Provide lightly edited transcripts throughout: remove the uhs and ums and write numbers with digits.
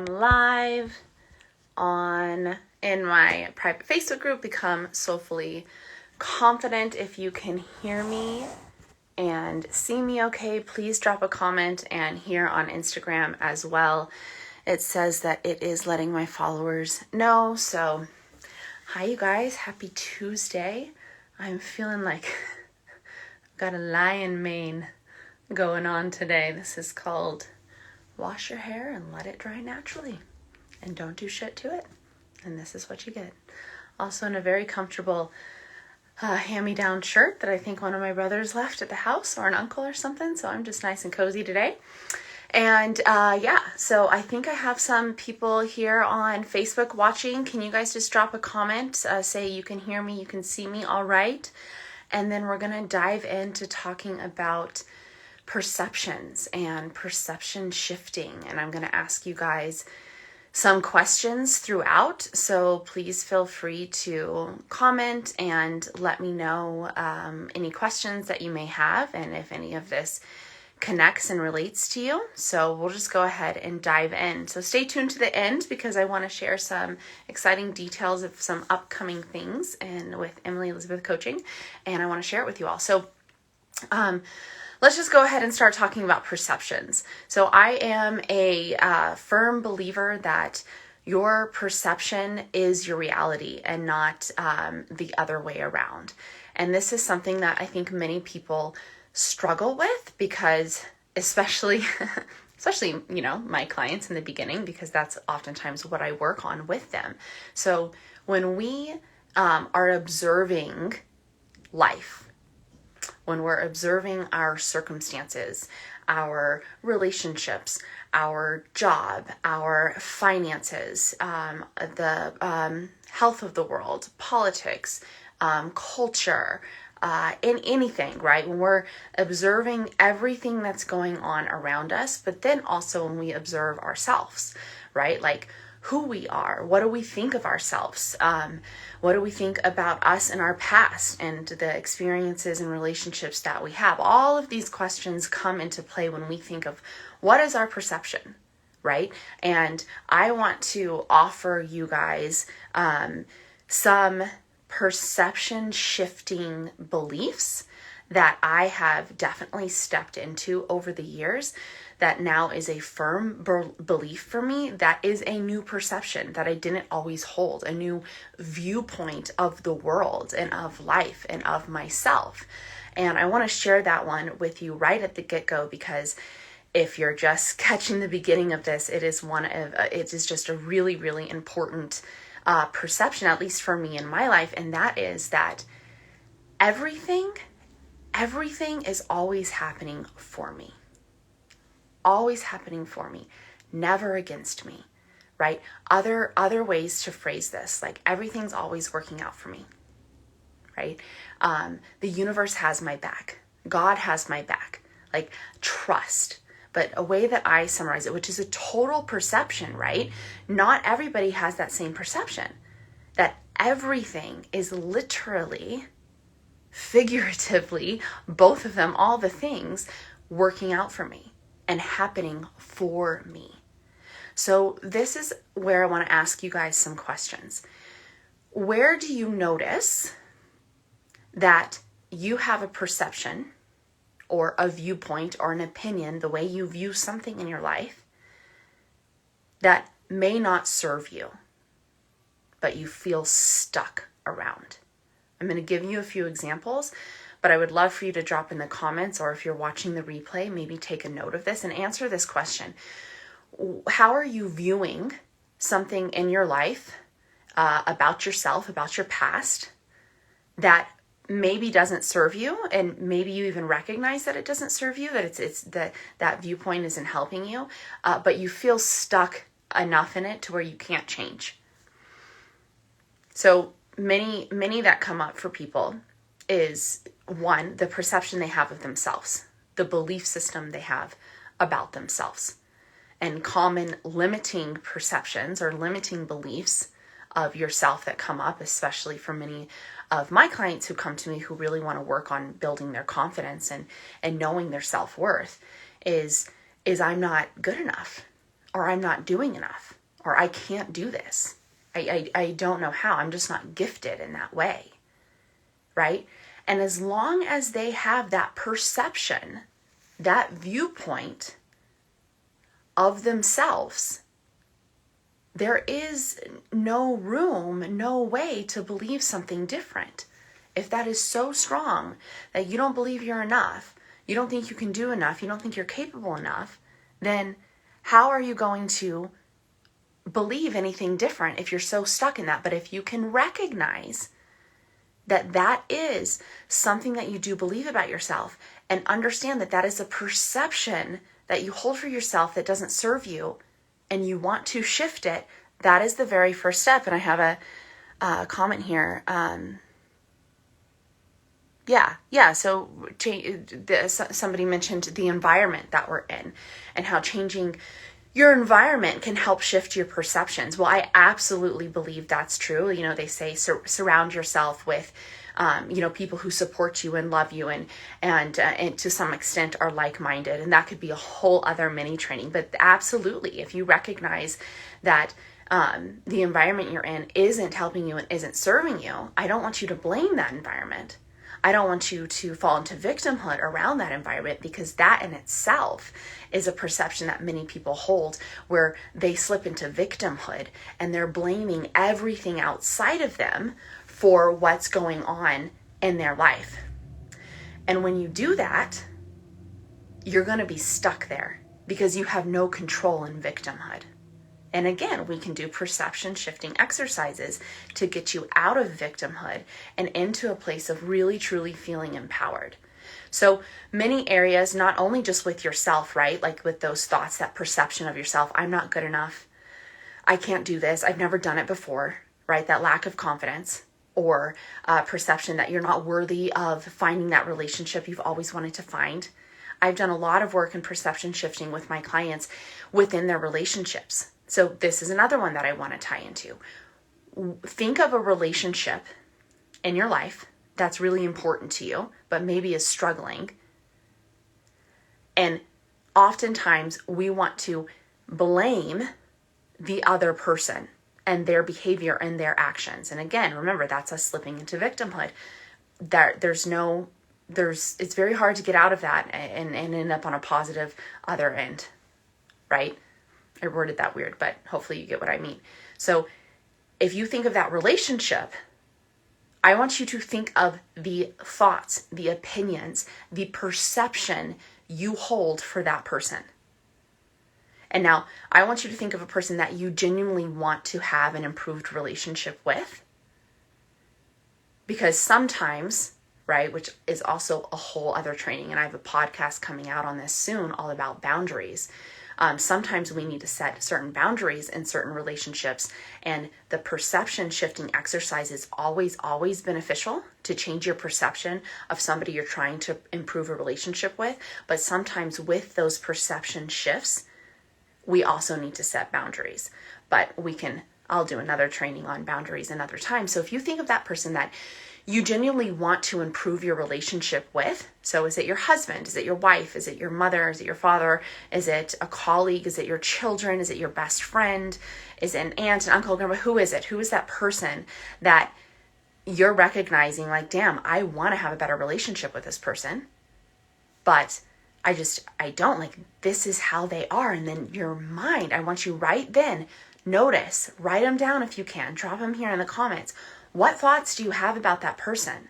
Live in my private Facebook group, Become Soulfully Confident. If you can hear me and see me okay, please drop a comment, and here on Instagram as well. It says that it is letting my followers know. So hi you guys, happy Tuesday. I'm feeling like I've got a lion mane going on today. This is called wash your hair and let it dry naturally, and don't do shit to it, and this is what you get. Also in a very comfortable hand-me-down shirt that I think one of my brothers left at the house, or an uncle or something, so I'm just nice and cozy today. And so I think I have some people here on Facebook watching. Can you guys just drop a comment, say you can hear me, you can see me all right, and then we're gonna dive into talking about perceptions and perception shifting. And I'm going to ask you guys some questions throughout. So please feel free to comment and let me know any questions that you may have, and if any of this connects and relates to you. So we'll just go ahead and dive in. So stay tuned to the end, because I want to share some exciting details of some upcoming things and with Emily Elizabeth Coaching, and I want to share it with you all. So let's just go ahead and start talking about perceptions. So I am a firm believer that your perception is your reality and not the other way around. And this is something that I think many people struggle with, because especially my clients in the beginning, because that's oftentimes what I work on with them. So when we are observing life, when we're observing our circumstances, our relationships, our job, our finances, the health of the world, politics, culture, in anything, right? When we're observing everything that's going on around us, but then also when we observe ourselves, right? Like who we are, what do we think of ourselves? What do we think about us and our past and the experiences and relationships that we have? All of these questions come into play when we think of what is our perception, right? And I want to offer you guys some perception shifting beliefs that I have definitely stepped into over the years, that now is a firm belief for me, that is a new perception that I didn't always hold, a new viewpoint of the world and of life and of myself. And I want to share that one with you right at the get-go, because if you're just catching the beginning of this, it is just a really, really important perception, at least for me in my life. And that is that everything is always happening for me. Always happening for me, never against me, right? Other ways to phrase this, like everything's always working out for me, right? The universe has my back. God has my back, like trust. But a way that I summarize it, which is a total perception, right? Not everybody has that same perception, that everything is literally, figuratively, both of them, all the things working out for me and happening for me. So this is where I want to ask you guys some questions. Where do you notice that you have a perception or a viewpoint or an opinion, the way you view something in your life, that may not serve you, but you feel stuck around? I'm going to give you a few examples, but I would love for you to drop in the comments, or if you're watching the replay, maybe take a note of this and answer this question. How are you viewing something in your life, about yourself, about your past, that maybe doesn't serve you, and maybe you even recognize that it doesn't serve you, that it's that viewpoint isn't helping you, but you feel stuck enough in it to where you can't change? So many that come up for people is, one, the perception they have of themselves, the belief system they have about themselves, and common limiting perceptions or limiting beliefs of yourself that come up, especially for many of my clients who come to me who really want to work on building their confidence and knowing their self-worth, is I'm not good enough. or I'm not doing enough, or I can't do this. I don't know how. I'm just not gifted in that way, right? And as long as they have that perception, that viewpoint of themselves, there is no room, no way to believe something different. If that is so strong that you don't believe you're enough, you don't think you can do enough, you don't think you're capable enough, then how are you going to believe anything different if you're so stuck in that? But if you can recognize that that is something that you do believe about yourself, and understand that that is a perception that you hold for yourself that doesn't serve you, and you want to shift it, that is the very first step. And I have a comment here. So somebody mentioned the environment that we're in and how changing your environment can help shift your perceptions. Well, I absolutely believe that's true. You know, they say surround yourself with, people who support you and love you and to some extent are like-minded. And that could be a whole other mini training. But absolutely, if you recognize that the environment you're in isn't helping you and isn't serving you, I don't want you to blame that environment. I don't want you to fall into victimhood around that environment, because that in itself is a perception that many people hold, where they slip into victimhood and they're blaming everything outside of them for what's going on in their life. And when you do that, you're going to be stuck there because you have no control in victimhood. And again, we can do perception shifting exercises to get you out of victimhood and into a place of really, truly feeling empowered. So many areas, not only just with yourself, right? Like with those thoughts, that perception of yourself, I'm not good enough, I can't do this, I've never done it before, right? That lack of confidence, or perception that you're not worthy of finding that relationship you've always wanted to find. I've done a lot of work in perception shifting with my clients within their relationships. So this is another one that I want to tie into. Think of a relationship in your life that's really important to you, but maybe is struggling. And oftentimes we want to blame the other person and their behavior and their actions. And again, remember, that's us slipping into victimhood. It's very hard to get out of that and end up on a positive other end, right? I worded that weird, but hopefully you get what I mean. So if you think of that relationship, I want you to think of the thoughts, the opinions, the perception you hold for that person. And now I want you to think of a person that you genuinely want to have an improved relationship with. Because sometimes, right, which is also a whole other training, and I have a podcast coming out on this soon all about boundaries. Sometimes we need to set certain boundaries in certain relationships, and the perception shifting exercise is always beneficial to change your perception of somebody you're trying to improve a relationship with. But sometimes with those perception shifts, we also need to set boundaries. But I'll do another training on boundaries another time. So if you think of that person that you genuinely want to improve your relationship with. So is it your husband? Is it your wife? Is it your mother? Is it your father? Is it a colleague? Is it your children? Is it your best friend? Is it an aunt, an uncle, grandma? Who is it? Who is that person that you're recognizing like, damn, I want to have a better relationship with this person, but I don't, like, this is how they are. And then your mind, I want you right then, notice, write them down if you can, drop them here in the comments. What thoughts do you have about that person?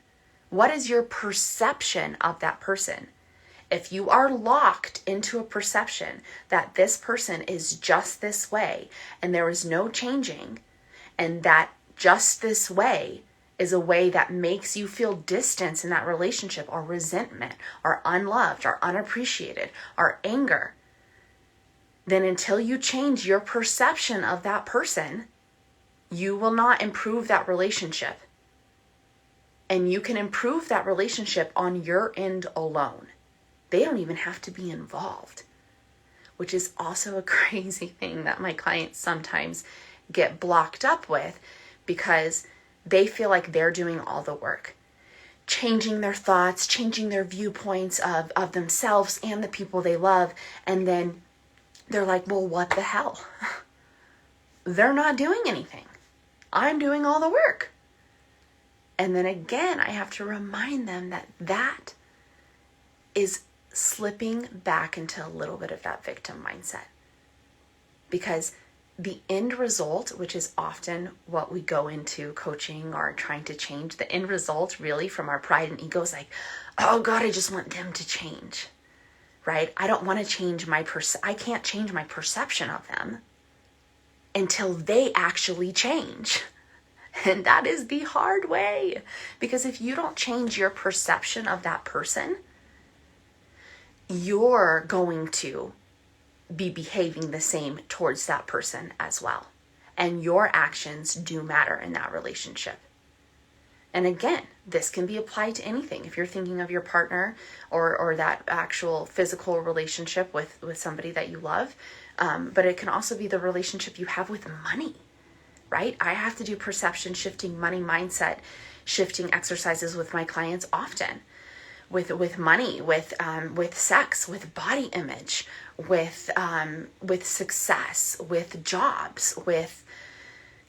What is your perception of that person? If you are locked into a perception that this person is just this way and there is no changing, and that just this way is a way that makes you feel distance in that relationship, or resentment, or unloved, or unappreciated, or anger, then until you change your perception of that person, you will not improve that relationship. And you can improve that relationship on your end alone. They don't even have to be involved, which is also a crazy thing that my clients sometimes get blocked up with, because they feel like they're doing all the work, changing their thoughts, changing their viewpoints of themselves and the people they love. And then they're like, well, what the hell? They're not doing anything. I'm doing all the work. And then again, I have to remind them that that is slipping back into a little bit of that victim mindset. Because the end result, which is often what we go into coaching or trying to change, the end result really from our pride and ego is like, oh God, I just want them to change, right? I don't want to change I can't change my perception of them until they actually change. And that is the hard way, because if you don't change your perception of that person, you're going to be behaving the same towards that person as well. And your actions do matter in that relationship. And again, this can be applied to anything. If you're thinking of your partner or that actual physical relationship with somebody that you love, but it can also be the relationship you have with money, right? I have to do perception shifting, money mindset shifting exercises with my clients often. With money, with sex, with body image, with success, with jobs, with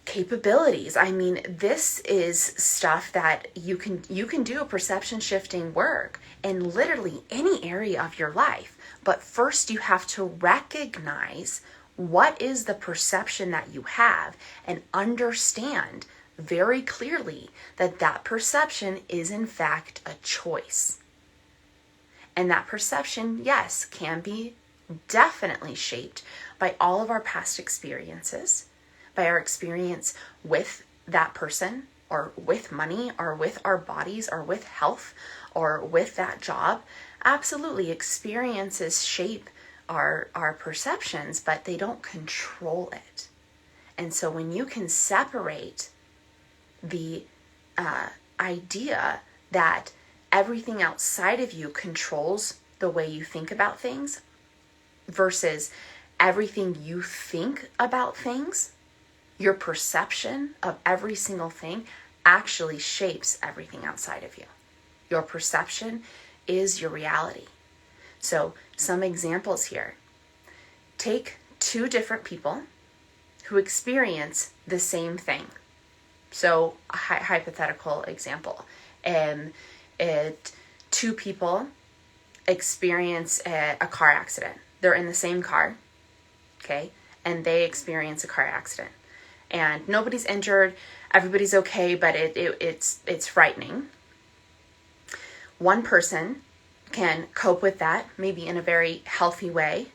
capabilities. I mean, this is stuff that you can do a perception shifting work in literally any area of your life. But first you have to recognize what is the perception that you have and understand very clearly that that perception is in fact a choice. And that perception, yes, can be definitely shaped by all of our past experiences, by our experience with that person or with money or with our bodies or with health or with that job. Absolutely, experiences shape our perceptions, but they don't control it. And so when you can separate the idea that everything outside of you controls the way you think about things versus everything you think about things, your perception of every single thing actually shapes everything outside of you. Your perception is your reality. So some examples here. Take two different people who experience the same thing. So a hypothetical example. Two people experience a car accident. They're in the same car, okay? And they experience a car accident. And nobody's injured, everybody's okay, but it's frightening. One person can cope with that, maybe in a very healthy way,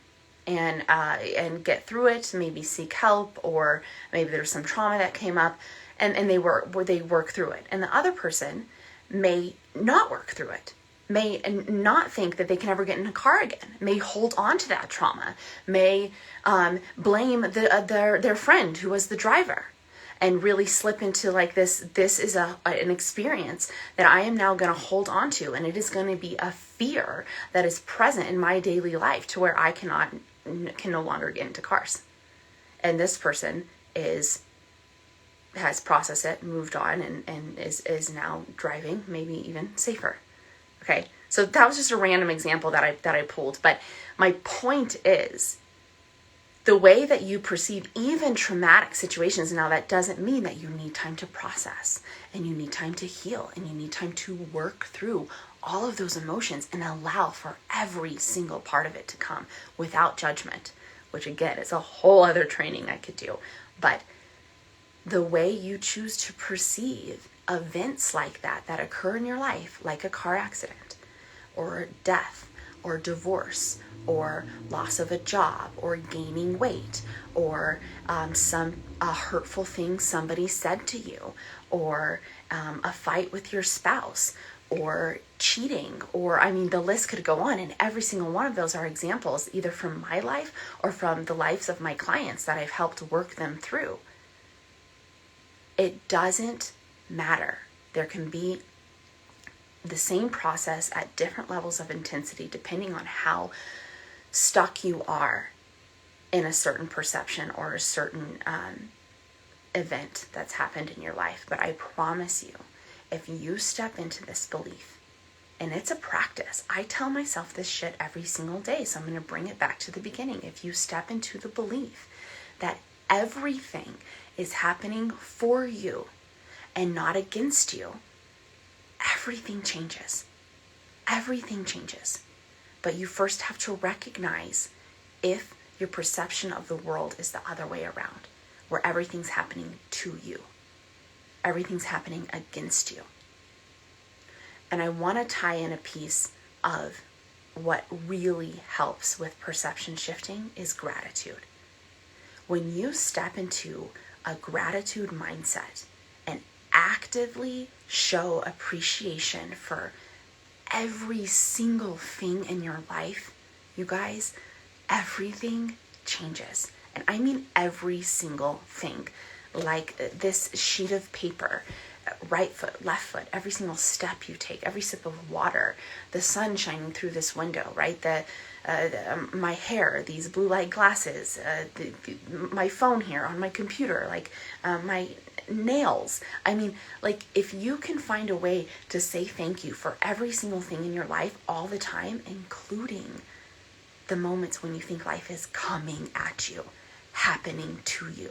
and get through it, maybe seek help, or maybe there's some trauma that came up, and they work through it. And the other person may not work through it, may not think that they can ever get in a car again, may hold on to that trauma, may blame their friend who was the driver, and really slip into like this is an experience that I am now going to hold on to, and it is going to be a fear that is present in my daily life to where I can no longer get into cars. And this person has processed it, moved on, and is now driving, maybe even safer. Okay, so that was just a random example that I pulled. But my point is, the way that you perceive even traumatic situations, now that doesn't mean that you need time to process, and you need time to heal, and you need time to work through all of those emotions and allow for every single part of it to come without judgment, which again is a whole other training I could do. But the way you choose to perceive events like that occur in your life, like a car accident or death or divorce or loss of a job or gaining weight or some hurtful thing somebody said to you, or a fight with your spouse, or cheating, or I mean the list could go on, and every single one of those are examples either from my life or from the lives of my clients that I've helped work them through. It doesn't matter. There can be the same process at different levels of intensity depending on how stuck you are in a certain perception or a certain event that's happened in your life. But I promise you, if you step into this belief And it's a practice. I tell myself this shit every single day. So I'm going to bring it back to the beginning. If you step into the belief that everything is happening for you and not against you, everything changes. Everything changes. But you first have to recognize if your perception of the world is the other way around, where everything's happening to you. Everything's happening against you. And I want to tie in a piece of what really helps with perception shifting is gratitude. When you step into a gratitude mindset and actively show appreciation for every single thing in your life, you guys, everything changes. And I mean every single thing. Like this sheet of paper, right foot, left foot, every single step you take, every sip of water, the sun shining through this window, right? My hair, these blue light glasses, my phone here on my computer, like my nails. I mean, like if you can find a way to say thank you for every single thing in your life all the time, including the moments when you think life is coming at you, happening to you.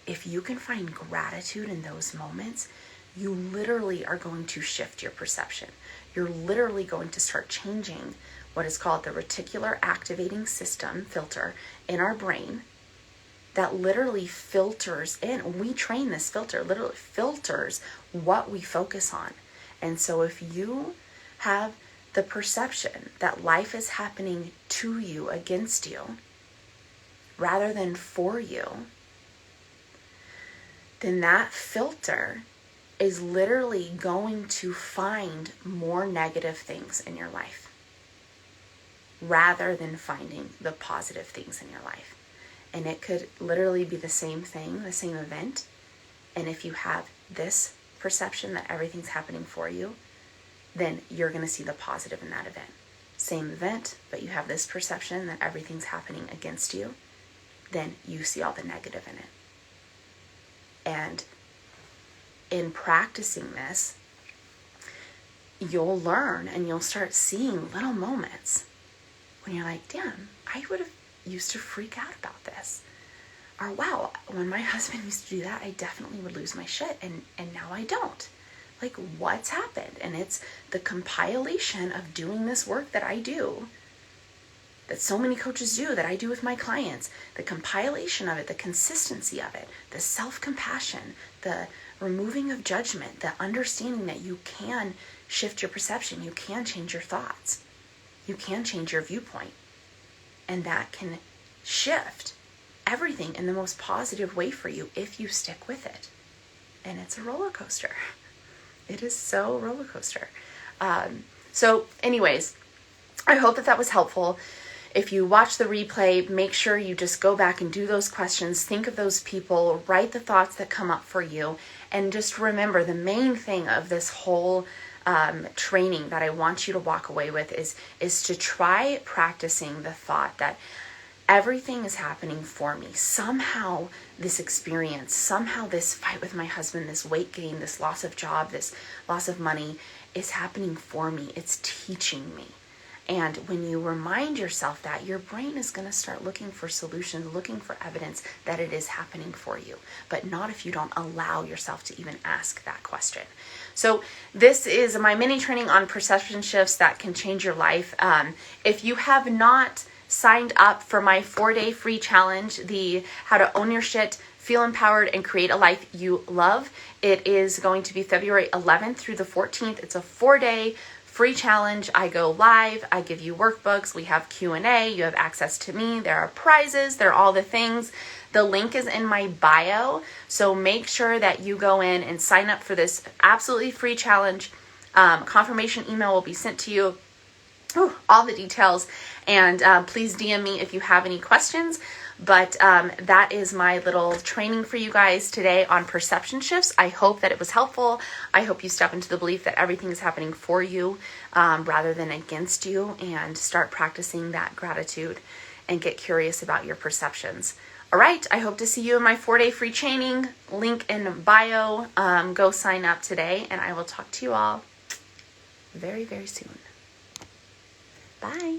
If you can find gratitude in those moments, you literally are going to shift your perception. You're literally going to start changing what is called the reticular activating system filter in our brain that literally filters in. We train this filter, literally filters what we focus on. And so if you have the perception that life is happening to you, against you, rather than for you, then that filter is literally going to find more negative things in your life rather than finding the positive things in your life. And it could literally be the same thing, the same event. And if you have this perception that everything's happening for you, then you're going to see the positive in that event. Same event, but you have this perception that everything's happening against you, then you see all the negative in it. And in practicing this, you'll learn and you'll start seeing little moments when you're like, damn, I would have used to freak out about this. Or wow, when my husband used to do that, I definitely would lose my shit, and now I don't. Like, what's happened? And it's the compilation of doing this work that I do, that so many coaches do, that I do with my clients, the compilation of it, the consistency of it, the self-compassion, the removing of judgment, the understanding that you can shift your perception, you can change your thoughts, you can change your viewpoint, and that can shift everything in the most positive way for you if you stick with it. And it's a roller coaster. It is so roller coaster. So anyways, I hope that was helpful. If you watch the replay, make sure you just go back and do those questions. Think of those people, write the thoughts that come up for you. And just remember, the main thing of this whole training that I want you to walk away with is to try practicing the thought that everything is happening for me. Somehow this experience, somehow this fight with my husband, this weight gain, this loss of job, this loss of money is happening for me. It's teaching me. And when you remind yourself that, your brain is going to start looking for solutions, looking for evidence that it is happening for you, but not if you don't allow yourself to even ask that question. So this is my mini training on perception shifts that can change your life. If you have not signed up for my 4-day free challenge, the How to Own Your Shit, Feel Empowered, and Create a Life You Love, it is going to be February 11th through the 14th. It's a 4-day free challenge. I go live, I give you workbooks, we have Q&A, you have access to me, there are prizes, there are all the things. The link is in my bio, so make sure that you go in and sign up for this absolutely free challenge. Confirmation email will be sent to you. All the details, and please DM me if you have any questions. But that is my little training for you guys today on perception shifts. I hope that it was helpful. I hope you step into the belief that everything is happening for you rather than against you, and start practicing that gratitude and get curious about your perceptions. All right, I hope to see you in my 4-day free training. Link in bio. Go sign up today, and I will talk to you all. very, very soon. Bye.